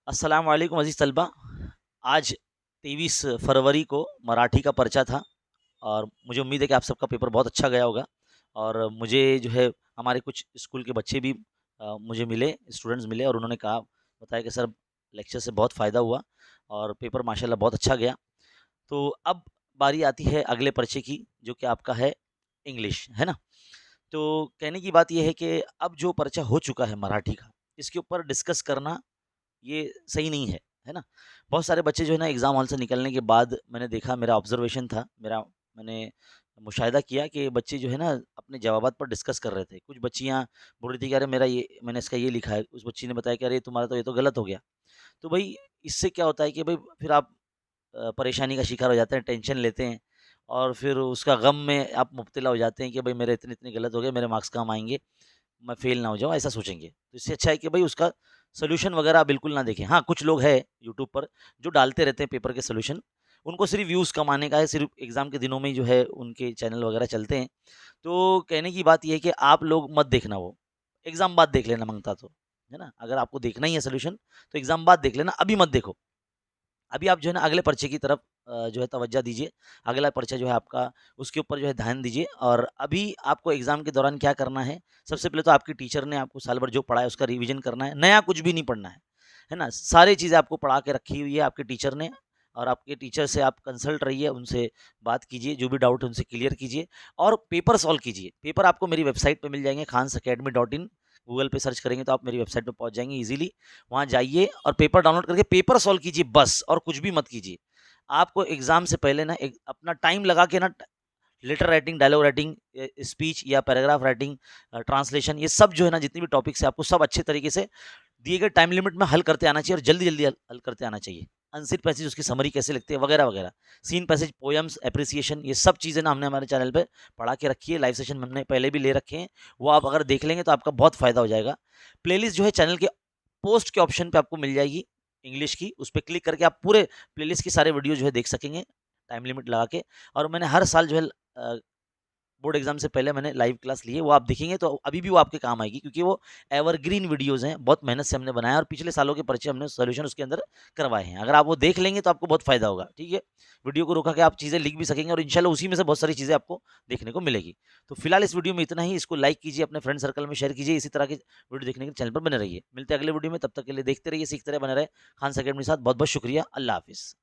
अस्सलाम वालेकुम अज़ीज़ तलबा। आज 23 फरवरी को मराठी का पर्चा था और मुझे उम्मीद है कि आप सबका पेपर बहुत अच्छा गया होगा। और मुझे जो है हमारे कुछ स्कूल के बच्चे भी मुझे मिले, स्टूडेंट्स मिले और उन्होंने कहा बताया कि सर लेक्चर से बहुत फ़ायदा हुआ और पेपर माशाल्लाह बहुत अच्छा गया। तो अब बारी आती है अगले पर्चे की, जो कि आपका है इंग्लिश, है ना? तो कहने की बात ये है कि अब जो पर्चा हो चुका है मराठी का, इसके ऊपर डिस्कस करना ये सही नहीं है ना? बहुत सारे बच्चे जो है ना एग्ज़ाम हॉल से निकलने के बाद मैंने देखा, मेरा ऑब्ज़र्वेशन था, मैंने मुशाहिदा किया कि बच्चे जो है ना अपने जवाबात पर डिस्कस कर रहे थे। कुछ बच्चियाँ बोल रही थी कि अरे मेरा ये मैंने इसका ये लिखा है। उस बच्ची ने बताया कि अरे तुम्हारा तो ये तो गलत हो गया। तो भई इससे क्या होता है कि भई फिर आप परेशानी का शिकार हो जाते हैं, टेंशन लेते हैं और फिर उसका गम में आप मुब्तला हो जाते हैं कि भई मेरे इतने-इतने गलत हो गए, मेरे मार्क्स कम आएँगे, मैं फ़ेल ना हो जाऊँ, ऐसा सोचेंगे। तो इससे अच्छा है कि भई उसका सॉल्यूशन वगैरह आप बिल्कुल ना देखें। हाँ, कुछ लोग हैं यूट्यूब पर जो डालते रहते हैं पेपर के सॉल्यूशन, उनको सिर्फ़ व्यूज़ कमाने का है, सिर्फ़ एग्ज़ाम के दिनों में ही जो है उनके चैनल वगैरह चलते हैं। तो कहने की बात ये है कि आप लोग मत देखना वो, एग्ज़ाम बाद देख लेना माँगता तो, है ना? अगर आपको देखना ही है सॉल्यूशन तो एग्ज़ाम बाद देख लेना, अभी मत देखो। अभी आप जो है ना अगले पर्चे की तरफ जो है तवज्जो दीजिए। अगला पर्चा जो है आपका, उसके ऊपर जो है ध्यान दीजिए और अभी आपको एग्ज़ाम के दौरान क्या करना है, सबसे पहले तो आपकी टीचर ने आपको साल भर जो पढ़ाया उसका रिवीजन करना है, नया कुछ भी नहीं पढ़ना है ना? सारी चीज़ें आपको पढ़ा के रखी हुई है आपके टीचर ने और आपके टीचर से आप कंसल्ट रहिए, उनसे बात कीजिए, जो भी डाउट है उनसे क्लियर कीजिए और पेपर सॉल्व कीजिए। पेपर आपको मेरी वेबसाइट पे मिल जाएँगे khansacademy.in। गूगल पे सर्च करेंगे तो आप मेरी वेबसाइट पे पहुँच जाएँगे ईज़िली। वहाँ जाइए और पेपर डाउनलोड करके पेपर सॉल्व कीजिए बस और कुछ भी मत कीजिए। आपको एग्ज़ाम से पहले ना एक अपना टाइम लगा के ना letter writing, dialogue writing, speech या पैराग्राफ राइटिंग, ट्रांसलेशन, ये सब जो है ना जितनी भी टॉपिक्स है आपको सब अच्छे तरीके से दिए गए टाइम लिमिट में हल करते आना चाहिए और जल्दी-जल्दी हल करते आना चाहिए। अनसीन पैसेज उसकी समरी कैसे लिखते हैं वगैरह-वगैरह। सीन पैसेज, पोएम्स, एप्रिसिएशन, ये सब चीज़ें ना हमने हमारे चैनल पे पढ़ा के रखी है। लाइव सेशन हमने पहले भी ले रखे हैं। वो आप अगर देख लेंगे तो आपका बहुत फ़ायदा हो जाएगा। प्लेलिस्ट जो है चैनल के पोस्ट के ऑप्शन पे आपको मिल जाएगी इंग्लिश की। उस पे क्लिक करके आप पूरे प्लेलिस्ट के सारे वीडियो जो है देख सकेंगे टाइम लिमिट लगा के। और मैंने हर साल जो है बोर्ड एग्ज़ाम से पहले मैंने लाइव क्लास ली है, वो आप देखेंगे तो अभी भी वो आपके काम आएगी क्योंकि वो एवरग्रीन वीडियोज़ हैं, बहुत मेहनत से हमने बनाया और पिछले सालों के पर्चे हमने सॉल्यूशन उसके अंदर करवाए हैं। अगर आप वो देख लेंगे तो आपको बहुत फ़ायदा होगा, ठीक है? वीडियो को रोका के आप चीज़ें लिख भी सकेंगे और इंशाल्लाह उसी में से बहुत सारी चीज़ें आपको देखने को मिलेगी। तो फिलहाल इस वीडियो में इतना ही, इसको लाइक कीजिए, अपने फ्रेंड सर्कल में शेयर कीजिए, इसी तरह के वीडियो देखने के लिए चैनल पर बने रहिए। मिलते हैं अगले वीडियो में, तब तक के लिए देखते रहिए, सीखते रहिए, बने रहे। खान अकेडमी के साथ बहुत-बहुत शुक्रिया। अल्लाह हाफ़िज़।